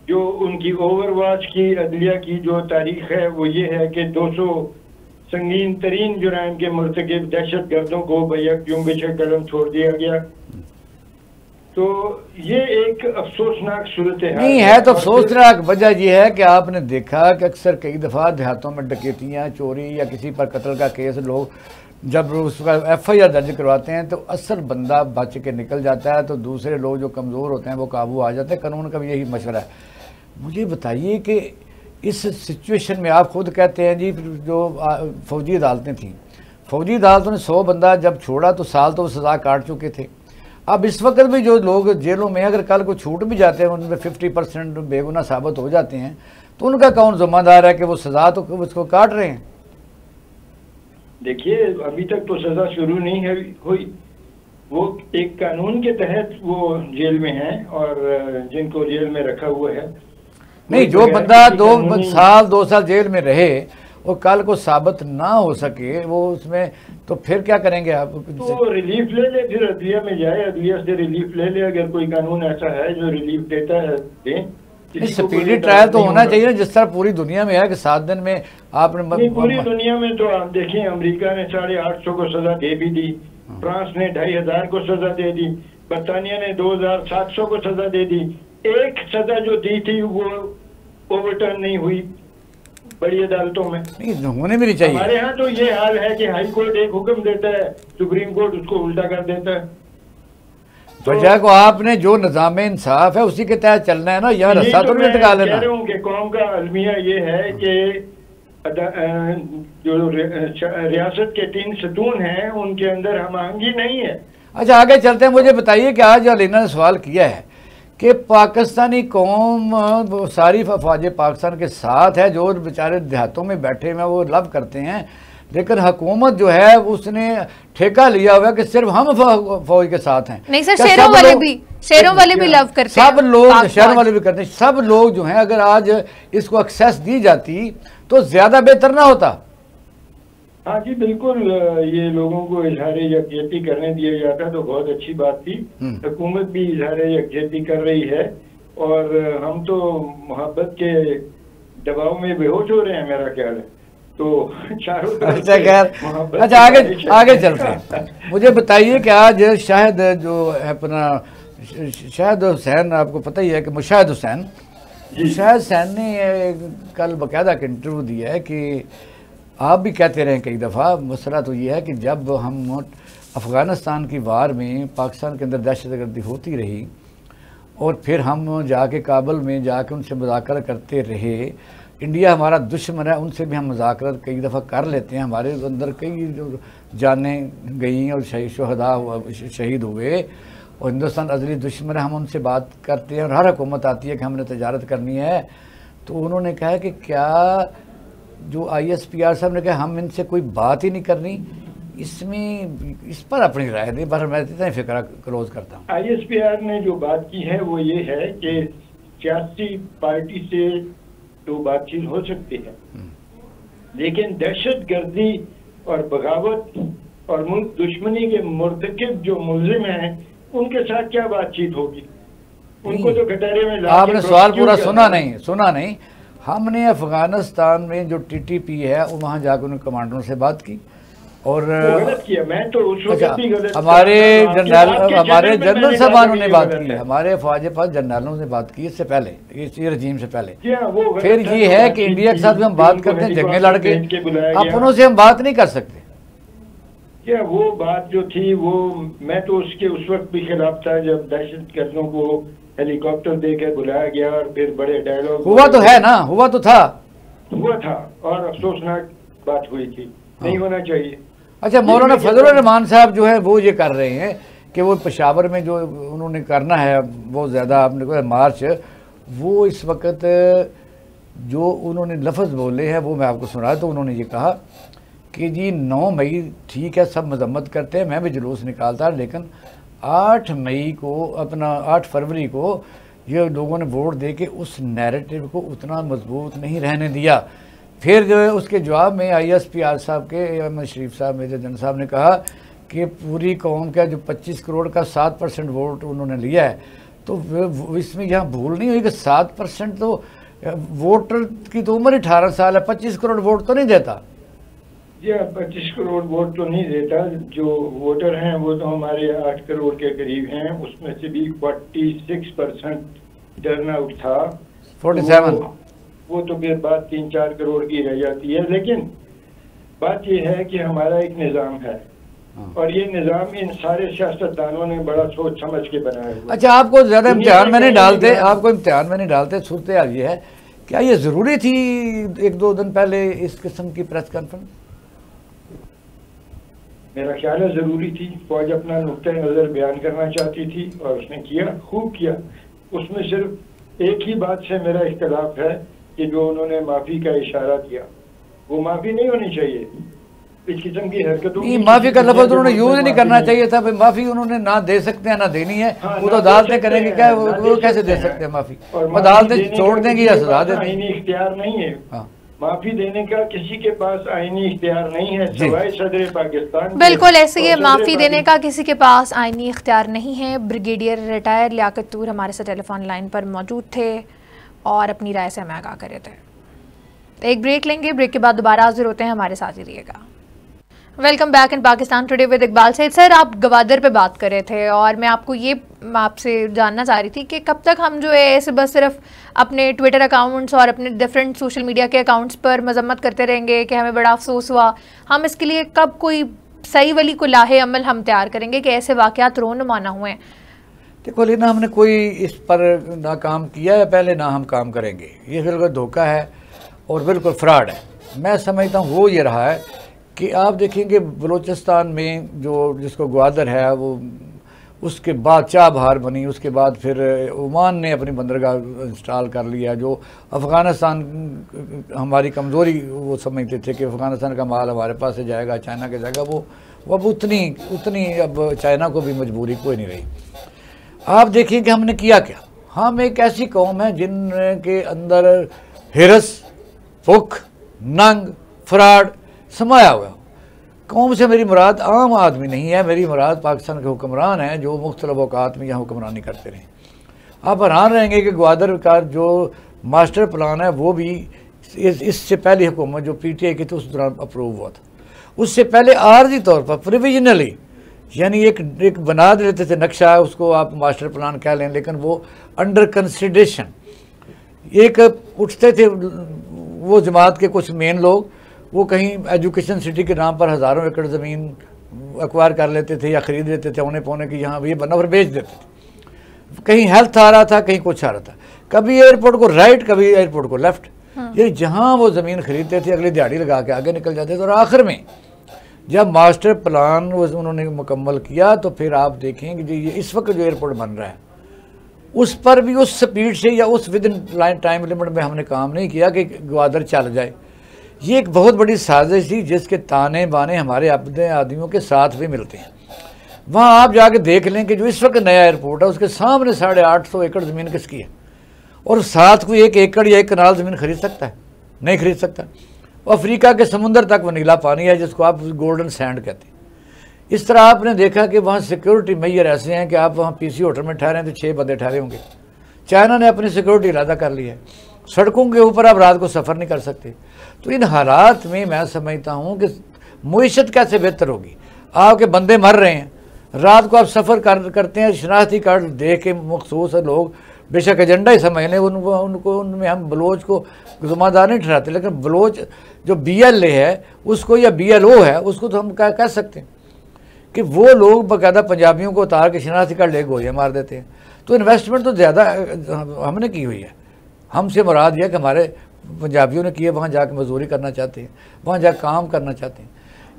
जो उनकी ओवरवॉच की अदलिया की जो तारीख है वो ये है कि 200 संगीन तरीन जुराइम के मुर्तकिब दहशत गर्दों को बैक जुम्बिश कदम छोड़ दिया गया। तो ये एक अफसोसनाक सूरत नहीं है। तो अफसोसनाक वजह यह है कि आपने देखा कि अक्सर कई दफ़ा देहातों में डकैतियाँ, चोरी या किसी पर कत्ल का केस लोग जब उसका FIR दर्ज करवाते हैं तो असल बंदा बच के निकल जाता है, तो दूसरे लोग जो कमज़ोर होते हैं वो काबू आ जाते हैं। कानून का भी यही मशवरा है। मुझे बताइए कि इस सिचुएशन में आप खुद कहते हैं जी जो फ़ौजी अदालतें थीं, फ़ौजी अदालतों ने 100 बंदा जब छोड़ा तो साल तो वो सज़ा काट चुके थे। अब इस वक्त भी जो लोग जेलों में अगर कल को छूट भी जाते हैं उनमें 50% बेगुनाह साबित हो जाते हैं, तो उनका कौन जिम्मेदार है कि वो सज़ा तो उसको काट रहे हैं। देखिए, अभी तक तो सज़ा शुरू नहीं है हुई। वो एक कानून के तहत वो जेल में हैं और जिनको जेल में रखा हुआ है। नहीं, जो बंदा 2 साल जेल में रहे और कल को साबित ना हो सके वो उसमें, तो फिर क्या करेंगे आप? तो रिलीफ ले ले, फिर अदलिया में जाए, अदलिया से रिलीफ ले ले। अगर कोई कानून ऐसा है जो रिलीफ देता है दें। स्पीडी ट्रायल तो होना चाहिए जिस तरह पूरी दुनिया में है कि 7 दिन में आपने। पूरी दुनिया में तो आप देखिए, अमेरिका ने 850 को सजा दे भी दी, फ्रांस ने 2500 को सजा दे दी, बरतानिया ने 2700 को सजा दे दी। एक सजा जो दी थी वो ओवरटर्न नहीं हुई बड़ी अदालतों में। नहीं, होने भी नहीं चाहिए। हमारे यहाँ तो ये हाल है कि हाई कोर्ट एक हुक्म देता है, सुप्रीम कोर्ट उसको उल्टा कर देता है। वजह को आपने जो निज़ाम इंसाफ है उसी के तहत चलना है ना, यहाँ रस्सा तो नहीं लटका लेना। कह रहा हूँ कि कौम का अलमिया ये है कि जो रियासत के 3 सतून हैं उनके अंदर हम आहंगी नहीं है। अच्छा, आगे चलते हैं। मुझे बताइए कि आज अलीना ने सवाल किया है कि पाकिस्तानी कौम सारी अफवाज पाकिस्तान के साथ है, जो बेचारे देहातों में बैठे हुए वो लव करते हैं, लेकिन हुकूमत जो है उसने ठेका लिया हुआ है कि सिर्फ हम फौज के साथ हैं। नहीं सर, शेरों वाले भी लव करते हैं, सब लोग शहरों वाले भी करते हैं, सब लोग जो हैं। अगर आज इसको एक्सेस दी जाती तो ज्यादा बेहतर ना होता। हाँ जी बिल्कुल, ये लोगों को इजहार यकजहती करने दिया जाता तो बहुत अच्छी बात थी। हुकूमत भी इजहार यकजहती कर रही है और हम तो मोहब्बत के दबाव में बेहोश हो रहे हैं, मेरा ख्याल है। तो चारों अच्छा खैर, अच्छा आगे चलते हैं। मुझे बताइए कि आज शाहिद जो है अपना शाहिद हुसैन, आपको पता ही है कि मुशाहिद हुसैन ने कल बाकायदा एक इंटरव्यू दिया है कि आप भी कहते रहे कई दफ़ा, मसला तो ये है कि जब हम अफ़गानिस्तान की वार में पाकिस्तान के अंदर दहशतगर्दी होती रही और फिर हम जाके काबुल में जाके उनसे मुज़ाकरा करते रहे, इंडिया हमारा दुश्मन है, उनसे भी हम मुज़ाकरा कई दफ़ा कर लेते हैं, हमारे अंदर कई जानें गई और शहीदा शहीद हुए और हिंदुस्तान अज़ली दुश्मन है, हम उनसे बात करते हैं और हर हुकूमत आती है कि हमने तजारत करनी है। तो उन्होंने कहा कि क्या जो ISPR साहब ने कहा हम इनसे कोई बात ही नहीं करनी, इसमें इस पर अपनी राय दें। बस मैं इतना ही फिक्र क्लोज करता हूँ। ISPR ने जो बात की है वो ये है कि सियासी पार्टी से तो बातचीत हो सकती है, लेकिन दहशतगर्दी और बगावत और मुल्क दुश्मनी के मुर्तकिब जो मुल्जिम हैं उनके साथ क्या बातचीत होगी? उनको तो कटहरे में आपने सवाल पूरा सुना नहीं। हमने अफगानिस्तान में जो TTP है वो वहाँ जाकर उन कमांडरों से बात की और गलत किया। मैं तो उस वक्त भी गलत हमारे जनरल साहबानों ने बात की, हमारे फौज जनरलों ने बात की इससे पहले, इस रजीम से पहले। फिर ये है कि इंडिया के साथ भी हम बात करते हैं, जंगे लड़ के, अपनों से हम बात नहीं कर सकते। क्या वो बात जो थी वो, मैं तो उसके उस वक्त भी खिलाफ था जब दहशतगर्दों को हेलीकॉप्टर देकर बुलाया गया और फिर बड़े डायलॉग हुआ तो है ना, हुआ था और अफसोसनाक बात हुई थी, नहीं होना चाहिए। अच्छा, मौलाना फजलुर रहमान साहब जो है वो ये कर रहे हैं कि वो पेशावर में जो उन्होंने करना है वो ज़्यादा आपने को मार्च, वो इस वक्त जो उन्होंने लफ्ज़ बोले हैं वो मैं आपको सुना। तो उन्होंने ये कहा कि जी 9 मई ठीक है, सब मजम्मत करते हैं, मैं भी जुलूस निकालता, लेकिन 8 फरवरी को ये लोगों ने वोट दे के उस नैरेटिव को उतना मजबूत नहीं रहने दिया। फिर जो है उसके जवाब में ISPR साहब के अहमद शरीफ साहब, मेजर जनरल साहब ने कहा कि पूरी कौम का जो 25 करोड़ का 7% वोट उन्होंने लिया है, तो इसमें यहाँ भूल नहीं हुई कि 7% तो वोटर की तो उम्र 18 साल है, 25 करोड़ वोट तो नहीं देता। जी 25 करोड़ वोट तो नहीं देता, जो वोटर हैं वो तो हमारे 8 करोड़ के करीब हैं, उसमें से भी 46% टर्न आउट था, 47 वो तो फिर बात 3-4 करोड़ की रह जाती है। लेकिन बात यह है कि हमारा एक निज़ाम है और ये निज़ाम इन सारे सियासतदानों ने बड़ा सोच समझ के बनाया हुआ। अच्छा, आपको ज़्यादा इम्तिहान में नहीं डालते, सूरत हाल ये है, क्या ये ज़रूरी थी 1-2 दिन पहले इस किस्म की प्रेस कॉन्फ्रेंस? मेरा ख्याल है ज़रूरी थी। फौज अपना नुक्ता नज़र बयान करना चाहती थी और उसने किया, खूब किया। उसमें सिर्फ एक ही बात से मेरा इख्तलाफ है कि जो उन्होंने माफ़ी का इशारा किया, वो माफ़ी नहीं होनी चाहिए। इस किस्म की हरकतों की माफ़ी का लफ्ज़ उन्होंने यूज़ नहीं करना चाहिए था। माफ़ी उन्होंने ना दे सकते हैं ना देनी है, वो तो अदालतें करेंगे, क्या वो कैसे दे सकते हैं माफ़ी? अदालतें छोड़ देंगी या सजा देंगी? आईनी इख्तियार नहीं है, माफी देने का किसी के पास आईनी इख्तियार नहीं है सिवाय सदर पाकिस्तान। बिल्कुल ऐसे ही, माफी देने का किसी के पास आईनी इख्तियार नहीं है। ब्रिगेडियर रिटायर लियाकत तूर हमारे साथ टेलीफोन लाइन पर मौजूद थे और अपनी राय से हमें आगाह कर रहे थे। एक ब्रेक लेंगे, ब्रेक के बाद दोबारा हाजिर होते हैं, हमारे साथ ही रहिएगा। Welcome back in Pakistan today with Iqbal Syed. Sir, आप गवादर पे बात कर रहे थे और मैं आपसे जानना चाह रही थी कि कब तक हम जो है ऐसे बस सिर्फ अपने ट्विटर अकाउंट्स और अपने डिफरेंट सोशल मीडिया के अकाउंट्स पर मजम्मत करते रहेंगे कि हमें बड़ा अफसोस हुआ। हम इसके लिए कब कोई सही वाली कुलाहे अमल हम तैयार करेंगे कि ऐसे वाक़यात रोनुमा ना हुए? देखो लेना, हमने कोई इस पर ना काम किया है पहले, ना हम काम करेंगे। ये बिल्कुल धोखा है और बिल्कुल फ्रॉड है। मैं समझता हूँ वो ये रहा है कि आप देखेंगे बलूचिस्तान में जो जिसको ग्वादर है वो, उसके बाद चाबहार बनी, उसके बाद फिर ओमान ने अपनी बंदरगाह इंस्टॉल कर लिया। जो अफ़गानिस्तान हमारी कमज़ोरी वो समझते थे कि अफ़गानिस्तान का माल हमारे पास से जाएगा, चाइना के जाएगा, वो अब उतनी अब चाइना को भी मजबूरी कोई नहीं रही। आप देखिए कि हमने किया क्या। हम एक ऐसी कौम है जिनके अंदर हिरस, भुख, नंग, फ्रॉड समाया हुआ। कौम से मेरी मुराद आम आदमी नहीं है, मेरी मुराद पाकिस्तान के हुक्मरान हैं जो मुख्तलिफ औकात में यहाँ हुक्मरानी करते रहे। आप हैरान रहेंगे कि ग्वादर का जो मास्टर प्लान है वो भी इससे पहले हुकूमत जो PTI की थी उस दौरान अप्रूव हुआ था। उससे पहले आर्जी तौर पर प्रोविजनली, यानी एक बना देते थे नक्शा, उसको आप मास्टर प्लान कह लें, लेकिन वो अंडर कंसिडरेशन एक उठते थे वो जमात के कुछ मेन लोग, वो कहीं एजुकेशन सिटी के नाम पर हज़ारों एकड़ ज़मीन एक्वायर कर लेते थे या ख़रीद लेते थे औने पौने की, यहाँ ये बना और बेच देते थे। कहीं हेल्थ आ रहा था, कहीं कुछ आ रहा था, कभी एयरपोर्ट को राइट, कभी एयरपोर्ट को लेफ्ट। ये जहाँ वो ज़मीन ख़रीदते थे अगली दिहाड़ी लगा के आगे निकल जाते थे। और आखिर में जब मास्टर प्लान उन्होंने मुकम्मल किया तो फिर आप देखेंगे जो ये इस वक्त जो एयरपोर्ट बन रहा है उस पर भी उस स्पीड से या उस विद इन टाइम लिमिट में हमने काम नहीं किया कि ग्वादर चल जाए। ये एक बहुत बड़ी साजिश थी जिसके ताने बाने हमारे अपने आदमियों के साथ भी मिलते हैं। वहाँ आप जाके देख लें कि जो इस वक्त नया एयरपोर्ट है उसके सामने 850 एकड़ ज़मीन किसकी है, और साथ कोई 1 एकड़ या 1 कनाल ज़मीन खरीद सकता है? नहीं खरीद सकता। अफ्रीका के समुंदर तक वो नीला पानी है जिसको आप गोल्डन सैंड कहते हैं। इस तरह आपने देखा कि वहाँ सिक्योरिटी मेजर ऐसे हैं कि आप वहाँ PC होटल में ठहरे तो 6 बंदे ठहरे होंगे। चाइना ने अपनी सिक्योरिटी इरादा कर ली है, सड़कों के ऊपर आप रात को सफ़र नहीं कर सकते। तो इन हालात में मैं समझता हूँ कि मुईशत कैसे बेहतर होगी। आपके बंदे मर रहे हैं, रात को आप सफ़र करते हैं, शनाख्ती कार्ड दे के मखसूस लोग बेशक एजेंडा ही समझ लें, उनको उनमें हम बलोच को ज़िम्मेदार नहीं ठहराते, लेकिन बलोच जो BLA है उसको या BLO है उसको तो हम कह सकते हैं कि वो लोग बाकायदा पंजाबियों को उतार के शनाख्ती कार्ड ले गोलियाँ मार देते हैं। तो इन्वेस्टमेंट तो ज़्यादा हमने की हुई है। हमसे मुराद यह कि हमारे पंजाबियों ने किए, वहाँ जाकर मजदूरी करना चाहते हैं, वहाँ जाकर काम करना चाहते हैं।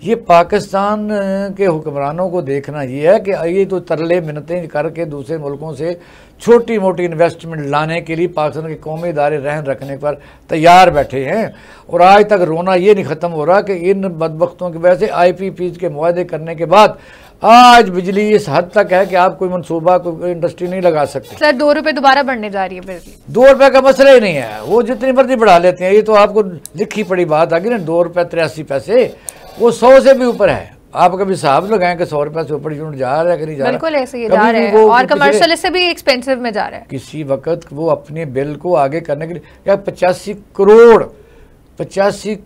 ये पाकिस्तान के हुक्मरानों को देखना ये है कि ये तो तरले मिन्नतें करके दूसरे मुल्कों से छोटी मोटी इन्वेस्टमेंट लाने के लिए पाकिस्तान के कौमी इदारे रहन रखने पर तैयार बैठे हैं। और आज तक रोना ये नहीं ख़त्म हो रहा कि इन बदबख्तों की वजह से IPPs के मुआहदे करने के बाद आज बिजली इस हद तक है कि आप कोई मनसूबा, कोई इंडस्ट्री नहीं लगा सकते। सर 2 रुपये दोबारा बढ़ने जा रही है बिजली। 2 रुपये का मसला ही नहीं है, वो जितनी मर्जी बढ़ा लेते हैं। ये तो आपको लिखी पड़ी बात आ गई ना, 2 रुपये 83 पैसे, वो 100 से भी ऊपर है। आप कभी हिसाब लगाएं कि 100 रुपये से ऊपर यूनिट जा रहा है कि नहीं जा रहा? बिल्कुल ऐसे ही जा रहा है, और कमर्शियल इससे भी एक्सपेंसिव में जा रहा है। किसी वक्त वो अपने बिल को आगे करने के लिए क्या 85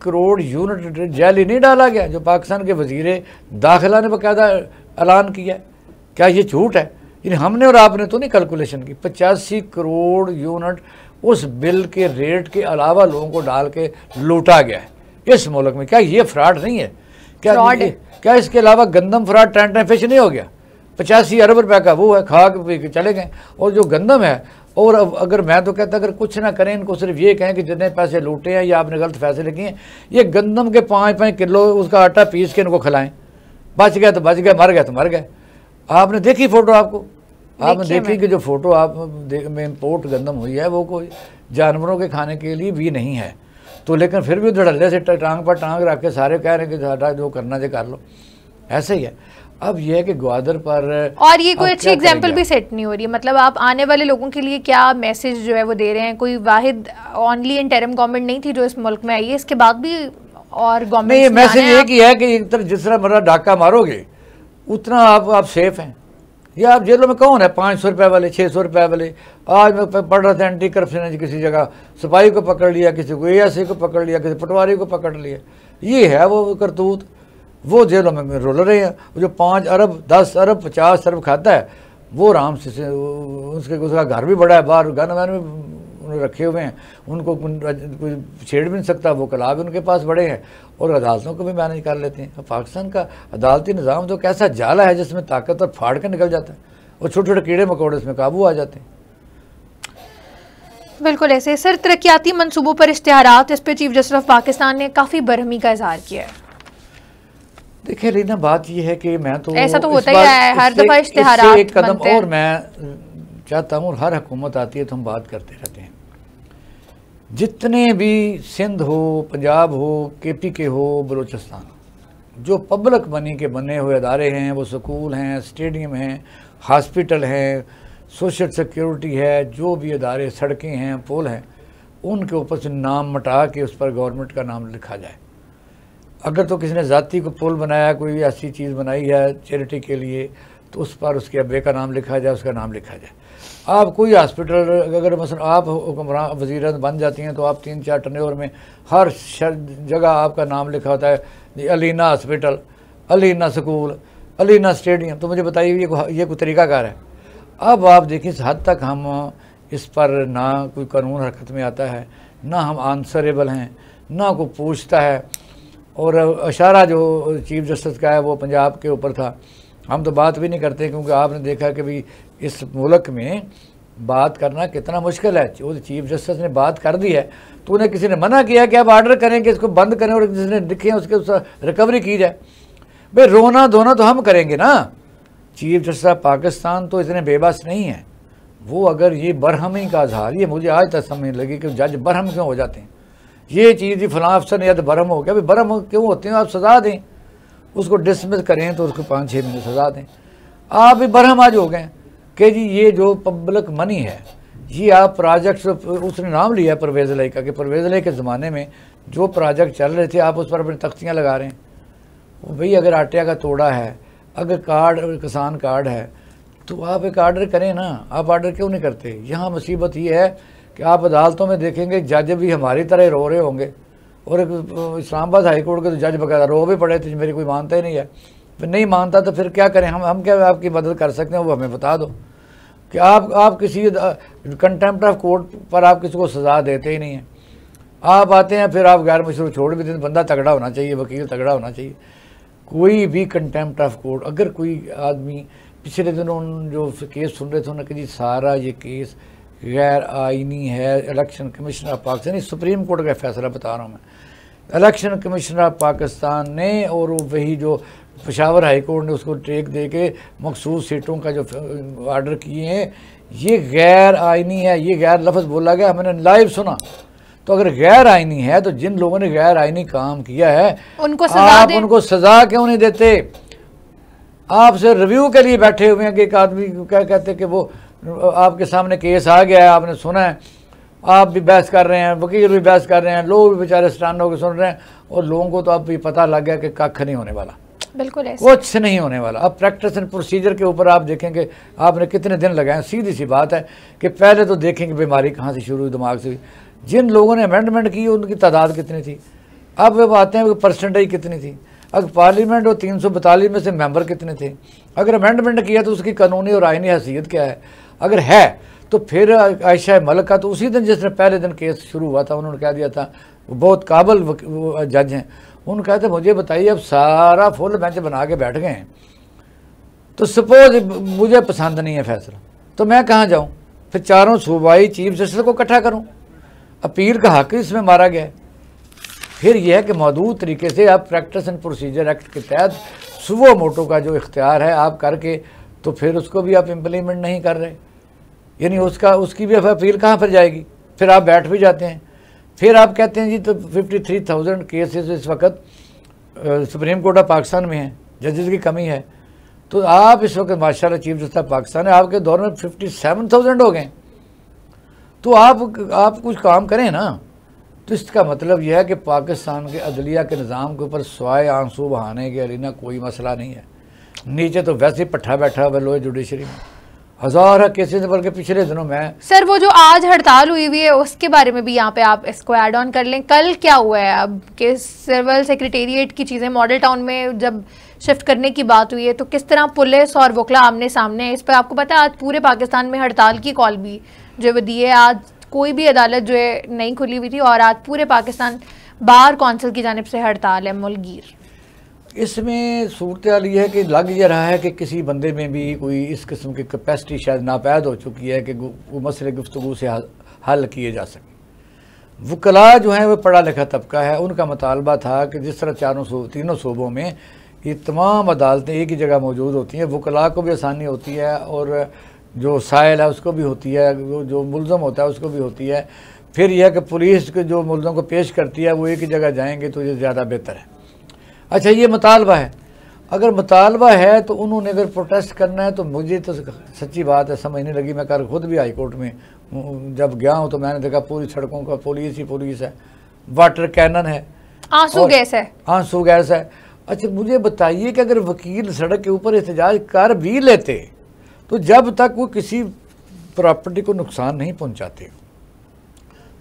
करोड़ यूनिट जाली नहीं डाला गया, जो पाकिस्तान के वजीर दाखिला ने बाकायदा ऐलान किया। क्या ये झूठ है? यानी हमने और आपने तो नहीं कैलकुलेशन की। 85 करोड़ यूनिट उस बिल के रेट के अलावा लोगों को डाल के लूटा गया है इस मुल्क में। क्या ये फ्रॉड नहीं है? क्या इसके अलावा गंदम फ्रॉड ट्रांसफर फिश नहीं हो गया? 85 अरब रुपए का वो है, खा के चले गए। और जो गंदम है, और अगर मैं तो कहता अगर कुछ ना करें, इनको सिर्फ ये कहें कि जितने पैसे लूटे हैं या आपने गलत फैसले किए, ये गंदम के 5-5 किलो उसका आटा पीस के इनको खिलाएं। बच गया तो बच गया, मर गया तो मर गए। आपने देखी फोटो? आपने देखी कि जो फोटो आप में इम्पोर्ट गंदम हुई है वो कोई जानवरों के खाने के लिए भी नहीं है। तो लेकिन फिर भी धड़ल्ले से टांग पर टांग रख के सारे कह रहे हैं कि सारा जो करना चाहिए कर लो। ऐसे ही है। अब यह है कि ग्वादर पर, और ये कोई अच्छी एग्जाम्पल भी सेट नहीं हो रही है। मतलब आप आने वाले लोगों के लिए क्या मैसेज जो है वो दे रहे हैं? कोई वाहिद ओनली इंटरिम गवर्नमेंट नहीं थी जो इस मुल्क में आई है, इसके बाद भी और गवर्नमेंट नहीं, मैसेज एक ही है कि जिस तरह मरा डाका मारोगे उतना आप सेफ हैं। ये आप जेलों में कौन है 500 रुपये वाले, 600 रुपये वाले? आज मैं पढ़ रहा था एंटी करप्शन, किसी जगह सिपाही को पकड़ लिया, किसी को ASA को पकड़ लिया, किसी पटवारी को पकड़ लिया। ये है वो करतूत। वो जेलों में रोल रहे हैं। जो 5 अरब 10 अरब 50 अरब खाता है वो आराम से उसका घर भी बड़ा है, बाहर गन वैन भी रखे हुए हैं, उनको कोई छेड़ भी नहीं सकता। वो कला भी उनके पास बड़े हैं और अदालतों को भी मैनेज कर लेते हैं। पाकिस्तान का अदालती निज़ाम तो कैसा जाला है जिसमें ताकत और फाड़ के निकल जाता है और छोटे छोटे कीड़े मकोड़े इसमें काबू आ जाते हैं। बिल्कुल ऐसे सर, तरक्याती मंसूबों पर इश्तिहारात, इस पे चीफ जस्टिस ऑफ पाकिस्तान ने काफ़ी बरहमी का इजहार किया है। देखिए रीना, बात यह है कि मैं तो ऐसा तो होता ही है, हर दफ़ा इश्तिहारात एक कदम बनते हैं। और मैं चाहता हूँ, हर हुकूमत आती है तो हम बात करते रहते हैं, जितने भी सिंध हो, पंजाब हो, KPK हो, बलूचिस्तान, जो पब्लिक मनी के बने हुए अदारे हैं, वो स्कूल हैं, स्टेडियम हैं, हॉस्पिटल हैं, सोशल सिक्योरिटी है, जो भी अदारे, सड़कें हैं, पुल हैं, उनके ऊपर से नाम मिटा के उस पर गवर्नमेंट का नाम लिखा जाए। अगर तो किसी ने ज़ाती को पुल बनाया, कोई ऐसी चीज़ बनाई है चैरिटी के लिए, तो उस पर उसके अब्बे का नाम लिखा जाए, उसका नाम लिखा जाए। आप कोई हॉस्पिटल, अगर मसलन आप हुक्मरान वज़ीर बन जाती हैं तो आप 3-4 टर्नओवर में हर जगह आपका नाम लिखा होता है, Alina hospital, Alina school, Alina stadium. तो मुझे बताइए ये कोई तरीक़ाकार है? अब आप देखिए इस हद तक हम इस पर ना कोई कानून हरकत में आता है, ना हम आंसरेबल हैं, ना कोई पूछता है। और इशारा जो चीफ जस्टिस का है वो पंजाब के ऊपर था, हम तो बात भी नहीं करते, क्योंकि आपने देखा कि भाई इस मुल्क में बात करना कितना मुश्किल है। जो चीफ जस्टिस ने बात कर दी है तो उन्हें किसी ने मना किया कि आप ऑर्डर करें कि इसको बंद करें और जिसने लिखे हैं उसके रिकवरी की जाए। भाई रोना धोना तो हम करेंगे ना। चीफ जस्टिस ऑफ पाकिस्तान तो इतने बेबस नहीं है। वो अगर ये बरहमी का इजहार, ये मुझे आज तक समझ लगी कि जज बरहम क्यों हो जाते हैं। ये चीज़ ही फलां अफसर ने या तो बरहम हो गया, भाई बरहम क्यों होते हैं? आप सज़ा दें, उसको डिसमिस करें तो उसको 5-6 महीने सज़ा दें। आप भी बरहम आज हो गए कि जी ये जो पब्लिक मनी है, ये आप प्रोजेक्ट्स, उसने नाम लिया परवेज़ इलाही का, कि परवेज़ इलाही के ज़माने में जो प्रोजेक्ट चल रहे थे आप उस पर अपनी तख्तियाँ लगा रहे हैं। भाई अगर आटे का तोड़ा है, अगर कार्ड किसान कार्ड है, तो आप एक ऑर्डर करें ना। आप ऑर्डर क्यों नहीं करते? यहाँ मुसीबत ये है कि आप अदालतों में देखेंगे जज भी हमारी तरह रो रहे होंगे, और इस्लामाबाद हाई कोर्ट के तो जज वगैरह रो भी पड़े थे, मेरी कोई मानता ही नहीं है। फिर नहीं मानता तो फिर क्या करें हम क्या आपकी मदद कर सकते हैं? वो हमें बता दो कि आप किसी कंटेम्प्ट ऑफ कोर्ट पर आप किसी को सज़ा देते ही नहीं हैं। आप आते हैं फिर आप गैर मशरू छोड़ भी देते। बंदा तगड़ा होना चाहिए, वकील तगड़ा होना चाहिए। कोई भी कंटेम्प्ट ऑफ कोर्ट, अगर कोई आदमी, पिछले दिनों जो केस सुन रहे थे उन्होंने कि जी सारा ये केस गैर आइनी है, election commission of Pakistan, supreme court का फैसला बता रहा हूँ मैं, इलेक्शन कमीशन ऑफ पाकिस्तान ने और वही जो पेशावर हाई कोर्ट ने उसको टेक दे के मखसूस सीटों का जो ऑर्डर किए हैं, ये गैर आइनी है। ये गैर लफ्ज़ बोला गया, मैंने लाइव सुना। तो अगर गैर आइनी है तो जिन लोगों ने गैर आइनी काम किया है उनको सजा आप उनको सज़ा क्यों नहीं देते? आपसे रिव्यू के लिए बैठे हुए हैं कि एक आदमी क्या कहते कि वो आपके सामने केस आ गया है, आपने सुना है, आप भी बहस कर रहे हैं, वकील भी बहस कर रहे हैं, लोग भी बेचारे स्टैंड होकर सुन रहे हैं, और लोगों को तो अब भी पता लग गया कि कख नहीं होने वाला, बिल्कुल ऐसे कुछ नहीं होने वाला। अब प्रैक्टिस एंड प्रोसीजर के ऊपर आप देखेंगे आपने कितने दिन लगाए। सीधी सी बात है कि पहले तो देखेंगे बीमारी कहाँ से शुरू हुई, दिमाग से हुई। जिन लोगों ने अमेंडमेंट की उनकी तादाद कितनी थी, अब वो आते हैं परसेंटेज कितनी थी। अगर पार्लियामेंट और 342 में से मेंबर कितने थे, अगर अमेंडमेंट किया तो उसकी कानूनी और आइनी हैसियत क्या है, अगर है तो फिर आयशा मलिक का तो उसी दिन जिसने पहले दिन केस शुरू हुआ था उन्होंने कह दिया था, वो बहुत काबिल जज हैं, उन्होंने कहा था मुझे बताइए अब सारा फुल बेंच बना के बैठ गए हैं, तो सपोज मुझे पसंद नहीं है फैसला, तो मैं कहाँ जाऊँ? फिर चारों सूबाई चीफ जस्टिस को इकट्ठा करूँ? अपील का हक इसमें मारा गया है। फिर यह है कि मौजूद तरीके से आप प्रैक्टिस एंड प्रोसीजर एक्ट के तहत सुवो मोटो का जो इख्तियार है आप करके, तो फिर उसको भी आप इम्प्लीमेंट नहीं कर रहे, यानी उसकी भी अपील कहाँ पर जाएगी? फिर आप बैठ भी जाते हैं। फिर आप कहते हैं जी तो 53,000 केसेस इस वक्त सुप्रीम कोर्ट ऑफ पाकिस्तान में हैं, जजेस की कमी है। तो आप इस वक्त माशाल्लाह चीफ जस्टिस ऑफ पाकिस्तान है, आपके दौर में 57,000 हो गए। तो आप कुछ काम करें ना। तो इसका मतलब यह है कि पाकिस्तान के अदलिया के निज़ाम के ऊपर स्वाय आंसू बहाने के अलीना कोई मसला नहीं है। नीचे तो वैसे ही पट्ठा बैठा हुआ लोअर जुडिशरी में, हज़ार केसेस, बल्कि पिछले दिनों में सर वो जो आज हड़ताल हुई हुई है उसके बारे में भी यहाँ पे आप इसको ऐड ऑन कर लें। कल क्या हुआ है अब कि सिविल सेक्रेटेरिएट की चीज़ें मॉडल टाउन में जब शिफ्ट करने की बात हुई है, तो किस तरह पुलिस और वकला आमने सामने है। इस पर आपको पता है आज पूरे पाकिस्तान में हड़ताल की कॉल भी जो वो दी है। आज कोई भी अदालत जो है नहीं खुली हुई थी और आज पूरे पाकिस्तान बार कौंसिल की जानिब से हड़ताल है मुल्कगीर। इसमें सूरत हाल ये है कि लग ये रहा है कि किसी बंदे में भी कोई इस किस्म की कैपेसिटी शायद नापैद हो चुकी है कि वो मसले गुफ्तगू से हल किए जा सकें। वकला जो हैं वो पढ़ा लिखा तबका है, उनका मुतालबा था कि जिस तरह तीनों सूबों में ये तमाम अदालतें एक ही जगह मौजूद होती हैं, वकला को भी आसानी होती है और जो साइल है उसको भी होती है, जो मुलज़म होता है उसको भी होती है। फिर यह कि पुलिस के जो मुलज़म को पेश करती है वो एक ही जगह जाएंगे तो ये ज़्यादा बेहतर है। अच्छा, ये मुतालबा है। अगर मुतालबा है तो उन्होंने अगर प्रोटेस्ट करना है तो मुझे तो सच्ची बात है समझ नहीं लगी। मैं कल खुद भी हाई कोर्ट में जब गया हूँ तो मैंने देखा पूरी सड़कों का पुलिस ही पुलिस है, वाटर कैनन है, आंसू गैस है, आंसू गैस है। अच्छा, मुझे बताइए कि अगर वकील सड़क के ऊपर एहतजाज कर भी लेते तो जब तक वो किसी प्रॉपर्टी को नुकसान नहीं पहुंचाते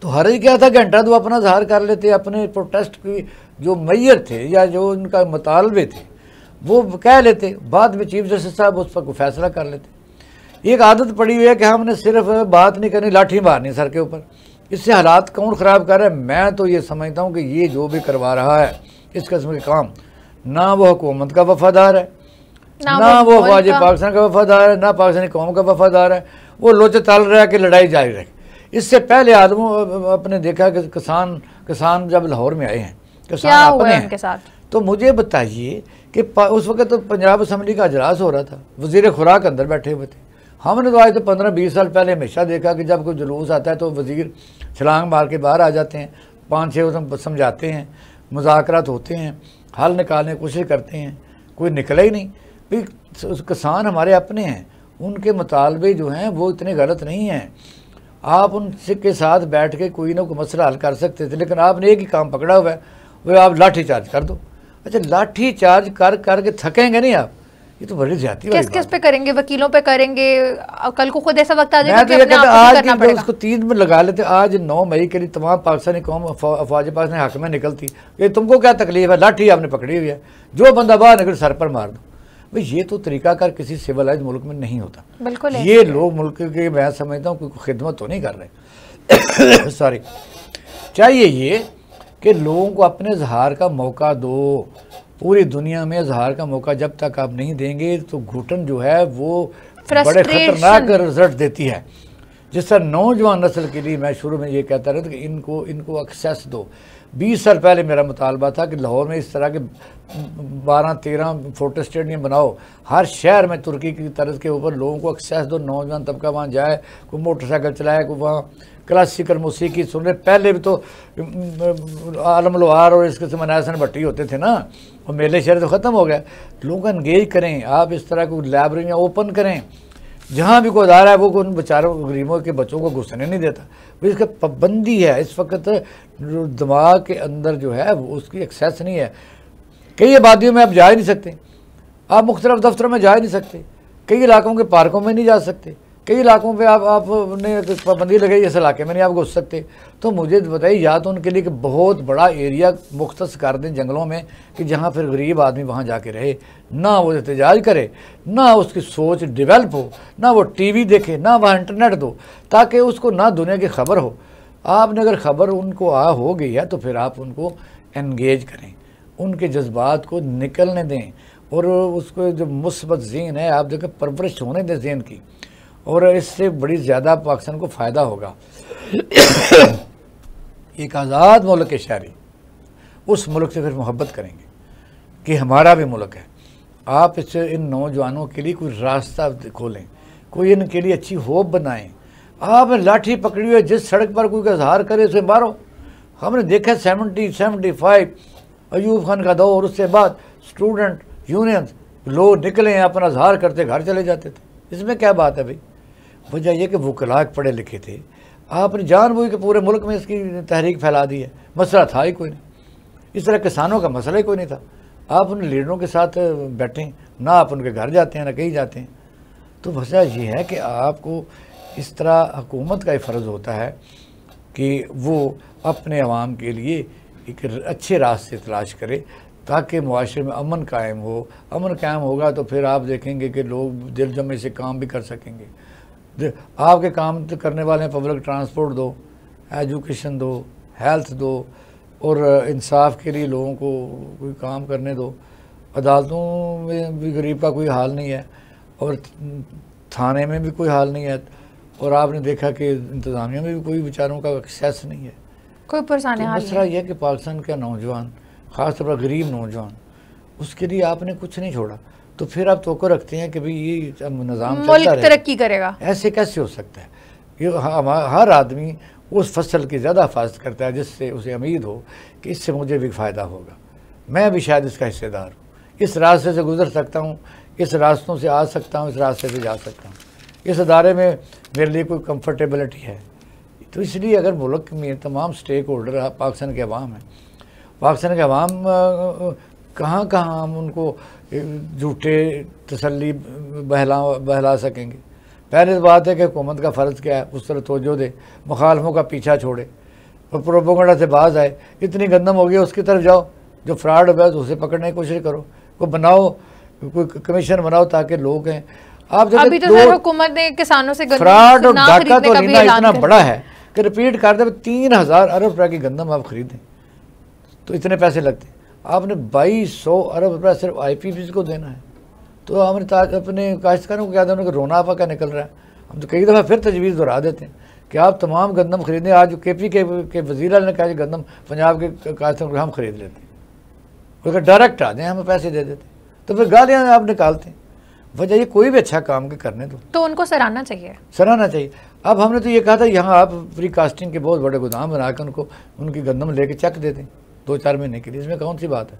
तो हर्ज क्या था, घंटा तो अपना इजहार कर लेते, अपने प्रोटेस्ट की जो मैयर थे या जो उनका मुतालबे थे वो कह लेते, बाद में चीफ जस्टिस साहब उस पर कोई फैसला कर लेते। एक आदत पड़ी हुई है कि हमने सिर्फ बात नहीं करनी, लाठी मारनी सर के ऊपर। इससे हालात कौन ख़राब कर रहा है? मैं तो ये समझता हूँ कि ये जो भी करवा रहा है इस किस्म के काम, ना वो हुकूमत का वफादार है, ना वो ख्वाज पाकिस्तान का वफादार है, ना पाकिस्तानी कौम का वफादार है। वो लोचे तल रहा है कि लड़ाई जारी रहे। इससे पहले आदमों अपने देखा कि किसान जब लाहौर में आए हैं, किसान अपने हैं, तो मुझे बताइए कि उस वक्त तो पंजाब असम्बली का इजलास हो रहा था, वज़ीर खुराक अंदर बैठे हुए थे। हमने तो आज तो 15-20 साल पहले हमेशा देखा कि जब कोई जुलूस आता है तो वज़ीर छलांग मार के बाहर आ जाते हैं, 5-6 समझाते हैं, मुज़ाकरात होते हैं, हल निकालने की कोशिश करते हैं, कोई निकला ही नहीं। भाई किसान हमारे अपने हैं, उनके मुतालबे जो हैं वो इतने गलत नहीं हैं। आप उनसे के साथ बैठ के कोई ना कोई मसला हल कर सकते थे, लेकिन आपने एक ही काम पकड़ा हुआ है, वो आप लाठी चार्ज कर दो। अच्छा, लाठी चार्ज कर के थकेंगे नहीं आप? ये तो बड़ी ज्यादती वाली बात है। किस पे करेंगे? वकीलों पे करेंगे? कल को खुद ऐसा वक्त आ जाएगा कि अपने आप को करना पड़ेगा। उसको 3 में लगा लेते। आज 9 मई के लिए तमाम पाकिस्तानी कौम अफवाज पाकिस्तान हक में निकलती, ये तुमको क्या तकलीफ है, लाठी आपने पकड़ी हुई है, जो बंदा बाहर निकल सर पर मार दो। भाई ये तो तरीकाकार किसी सिविलाइज मुल्क में नहीं होता। बिल्कुल ये लोग मुल्क के, मैं समझता हूँ, कोई खिदमत तो नहीं कर रहे। सॉरी, चाहिए ये कि लोगों को अपने इजहार का मौका दो। पूरी दुनिया में इजहार का मौका जब तक आप नहीं देंगे तो घुटन जो है वो बड़े खतरनाक रिजल्ट देती है। जिस तरह नौजवान नस्ल के लिए मैं शुरू में ये कहता रहता कि इनको एक्सेस दो। 20 साल पहले मेरा मुतालबा था कि लाहौर में इस तरह के 12-13 फोटो स्टेडियम बनाओ, हर शहर में तुर्की की तर्ज के ऊपर लोगों को एक्सेस दो, नौजवान तबका वहाँ जाए, कोई मोटरसाइकिल चलाए, कोई वहाँ क्लासिकल मौसीकी सुन रहे। पहले भी तो आलम लोहार और इसके मनासन भट्टी होते थे ना, और मेले शहर तो ख़त्म हो गया। लोगों को एंगेज करें, आप इस तरह को लाइब्रेरियाँ ओपन करें, जहाँ भी कोई अदारा है वो उन बेचारों गरीबों के बच्चों को घुसने नहीं देता। इसका पाबंदी है। इस वक्त जो दिमाग के अंदर जो है वो उसकी एक्सेस नहीं है। कई आबादियों में आप जा ही नहीं सकते, आप मुख्तलिफ दफ्तरों में जा ही नहीं सकते, कई इलाकों के पार्कों में नहीं जा सकते, कई इलाकों पे आपने पाबंदी लगाई, इस इलाके में नहीं आप घुस सकते। तो मुझे बताइए, या तो उनके लिए कि बहुत बड़ा एरिया मुख्तस कर दें जंगलों में कि जहाँ फिर गरीब आदमी वहाँ जाके रहे, ना वो एहतजाज करे, ना उसकी सोच डेवलप हो, ना वो टीवी देखे, ना वहाँ इंटरनेट दो, ताकि उसको ना दुनिया की खबर हो। आपने अगर ख़बर उनको हो गई है तो फिर आप उनको एंगेज करें, उनके जज्बात को निकलने दें, और उसको जो मुस्बत ज़हन है आप देखें परवरिश होने दें ज़हन की, और इससे बड़ी ज़्यादा पाकिस्तान को फ़ायदा होगा। एक आज़ाद मुल्क के शहरी उस मुल्क से फिर मोहब्बत करेंगे कि हमारा भी मुल्क है। आप इससे इन नौजवानों के लिए कोई रास्ता खोलें, कोई इनके लिए अच्छी होप बनाएं। आपने लाठी पकड़ी हुई है, जिस सड़क पर कोई इजहार करे उसे मारो। हमने देखा 70-75 अयूब खान का दौर, उससे बाद स्टूडेंट यूनियंस लोग निकले अपना इजहार करते घर चले जाते थे। इसमें क्या बात है भाई? वजह यह कि वकला पढ़े लिखे थे, आपने जानबूझ के पूरे मुल्क में इसकी तहरीक फैला दी है। मसला था ही कोई नहीं, इस तरह किसानों का मसला ही कोई नहीं था। आप उन लीडरों के साथ बैठें, ना आप उनके घर जाते हैं ना कहीं जाते हैं। तो वजह यह है कि आपको इस तरह हुकूमत का ही फ़र्ज़ होता है कि वो अपने अवाम के लिए एक अच्छे रास्ते तलाश करे ताकि मुआशरे में अमन कायम हो। अमन कायम होगा तो फिर आप देखेंगे कि लोग दिल जमे से काम भी कर सकेंगे। आपके काम तो करने वाले पब्लिक ट्रांसपोर्ट दो, एजुकेशन दो, हेल्थ दो, और इंसाफ के लिए लोगों को कोई काम करने दो। अदालतों में भी गरीब का कोई हाल नहीं है, और थाने में भी कोई हाल नहीं है, और आपने देखा कि इंतज़ामिया में भी कोई बेचारों का एक्सेस नहीं है, कोई परेशानी हाल मसला यह है कि पाकिस्तान का नौजवान, ख़ासतौर पर गरीब नौजवान, उसके लिए आपने कुछ नहीं छोड़ा, तो फिर आप तो रखते हैं कि भाई ये निज़ाम मुल्क तरक्की करेगा। ऐसे कैसे हो सकता है? ये हर आदमी उस फसल की ज़्यादा हिफाजत करता है जिससे उसे उम्मीद हो कि इससे मुझे भी फ़ायदा होगा, मैं भी शायद इसका हिस्सेदार हूँ, इस रास्ते से गुजर सकता हूँ, इस रास्तों से आ सकता हूँ, इस रास्ते से जा सकता हूँ, इस अदारे में मेरे लिए कोई कंफर्टेबिलिटी है। तो इसलिए अगर मुल्क में तमाम स्टेक होल्डर पाकिस्तान के अवाम हैं, पाकिस्तान के अवाम कहाँ कहाँ हम उनको झूठे तसल्ली बहला सकेंगे? पहले तो बात है कि हुकूमत का फ़र्ज़ क्या है, उस तरह तवज्जो दे, मुखालफों का पीछा छोड़े और प्रोपेगेंडा से बाज आए। इतनी गंदम हो गई उसकी तरफ जाओ, जो फ्रॉड हो गया तो उसे पकड़ने की कोशिश करो, कोई बनाओ, कोई कमीशन बनाओ ताकि लोग हैं। आप अभी तो सर हुकूमत ने किसानों से फ्रॉड और डाका तो लेना इतना बड़ा है कि रिपीट कर दे 3000 अरब रुपये की गंदम आप खरीदें तो इतने पैसे लगते, आपने 2200 अरब रुपये सिर्फ IPPs को देना है। तो हमने अपने काश्तकारों को क्या देना कि रोना आपा का निकल रहा है। हम तो कई दफ़ा फिर तजवीज़ दोहरा देते हैं कि आप तमाम गंदम खरीदें। आज KP के वज़ीर ने कहा कि गंदम पंजाब के काश्तकारों हम खरीद लेते हैं, क्योंकि डायरेक्ट आ जाए हमें पैसे दे देते, तो फिर गालियाँ आप निकालते हैं। वजह ये कोई भी अच्छा काम के करने दो तो उनको सराहना चाहिए, सराहना चाहिए। अब हमने तो ये कहा था यहाँ आप फ्री कास्टिंग के बहुत बड़े गोदाम बनाकर उनको उनकी गंदम लेके चक दे दें 2-4 महीने के लिए, इसमें कौन सी बात है?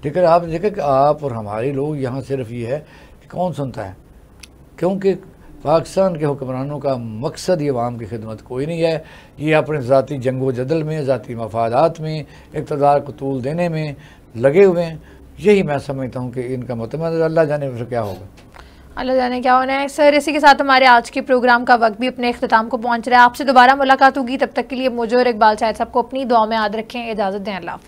लेकिन आप देखें कि आप और हमारे लोग यहाँ सिर्फ ये है कि कौन सुनता है, क्योंकि पाकिस्तान के हुक्मरानों का मकसद ये अवाम की खिदमत कोई नहीं है। ये अपने ज़ाती जंगो जदल में, ज़ाती मफादात में, इक़्तिदार को तूल देने में लगे हुए हैं। यही मैं समझता हूँ कि इनका मतलब अल्लाह जाने फिर क्या होगा, अल्लाह जाने क्या होना है। सर इसी के साथ हमारे आज के प्रोग्राम का वक्त भी अपने इख्तिताम को पहुँच रहा है। आपसे दोबारा मुलाकात होगी, तब तक के लिए मुझे और इकबाल शाहिद साहब को अपनी दुआ में याद रखें। इजाज़त दें, अल्लाह।